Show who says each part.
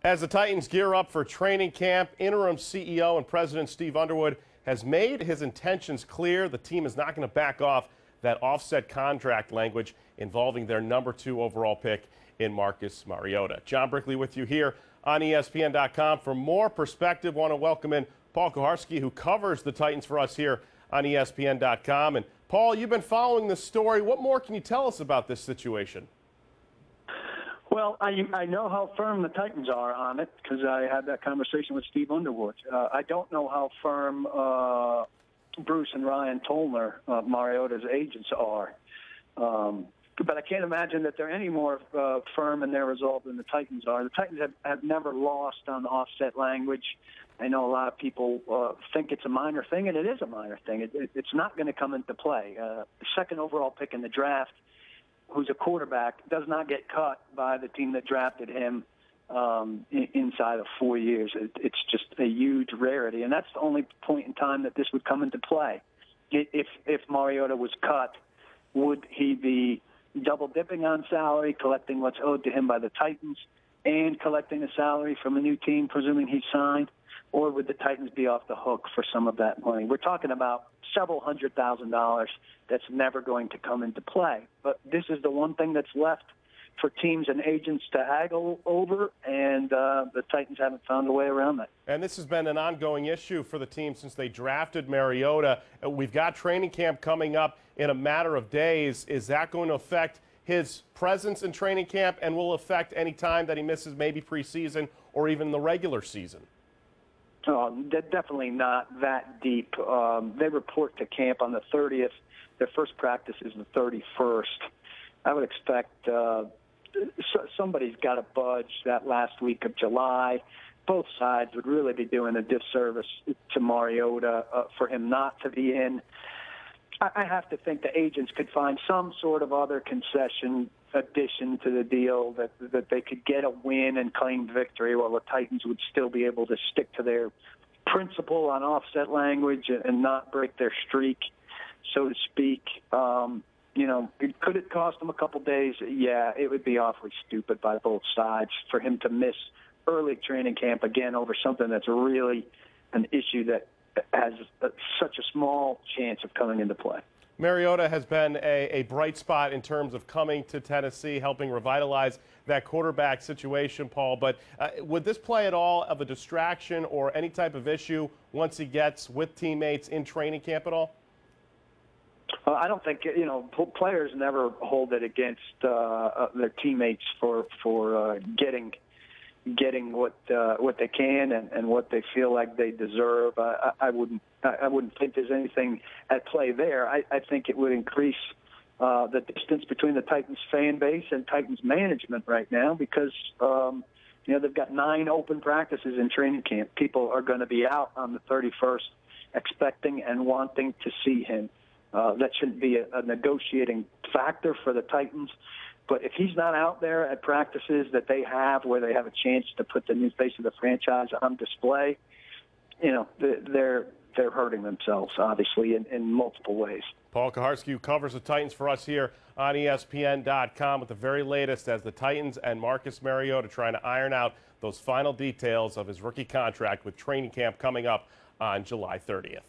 Speaker 1: As the Titans gear up for training camp, interim CEO and President Steve Underwood has made his intentions clear. The team is not going to back off that offset contract language involving their #2 overall pick in Marcus Mariota. John Brickley with you here on ESPN.com. For more perspective, want to welcome in Paul Kuharsky, who covers the Titans for us here on ESPN.com. And Paul, you've been following this story. What more can you tell us about this situation?
Speaker 2: Well, I know how firm the Titans are on it because I had that conversation with Steve Underwood. I don't know how firm Bruce and Ryan Tollner, Mariota's agents, are. But I can't imagine that they're any more firm in their resolve than the Titans are. The Titans have never lost on the offset language. I know a lot of people think it's a minor thing, and it is a minor thing. It's not going to come into play. The second overall pick in the draft, who's a quarterback, does not get cut by the team that drafted him inside of 4 years. It's just a huge rarity, and that's the only point in time that this would come into play. If Mariota was cut, would he be double dipping on salary, collecting what's owed to him by the Titans, and collecting a salary from a new team, presuming he's signed? Or would the Titans be off the hook for some of that money? We're talking about several $100,000 that's never going to come into play. But this is the one thing that's left for teams and agents to haggle over, and the Titans haven't found a way around that.
Speaker 1: And this has been an ongoing issue for the team since they drafted Mariota. We've got training camp coming up in a matter of days. Is that going to affect his presence in training camp, and will affect any time that he misses maybe preseason or even the regular season?
Speaker 2: They're definitely not that deep. They report to camp on the 30th. Their first practice is the 31st. I would expect somebody's got to budge that last week of July. Both sides would really be doing a disservice to Mariota for him not to be in. I have to think the agents could find some sort of other concession addition to the deal that they could get a win and claim victory while the Titans would still be able to stick to their principle on offset language and not break their streak, so to speak. Could it cost them a couple days? Yeah, it would be awfully stupid by both sides for him to miss early training camp again over something that's really an issue that has such a small chance of coming into play.
Speaker 1: Mariota has been a bright spot in terms of coming to Tennessee, helping revitalize that quarterback situation, Paul. But would this play at all of a distraction or any type of issue once he gets with teammates in training camp at all?
Speaker 2: I don't think, players never hold it against their teammates for getting what they can and what they feel like they deserve. I wouldn't think there's anything at play there. I think it would increase the distance between the Titans fan base and Titans management right now because they've got 9 open practices in training camp. People are going to be out on the 31st expecting and wanting to see him. That shouldn't be a negotiating factor for the Titans. But if he's not out there at practices that they have where they have a chance to put the new face of the franchise on display, they're hurting themselves, obviously, in multiple ways.
Speaker 1: Paul Kuharsky, who covers the Titans for us here on ESPN.com with the very latest as the Titans and Marcus Mariota trying to iron out those final details of his rookie contract with training camp coming up on July 30th.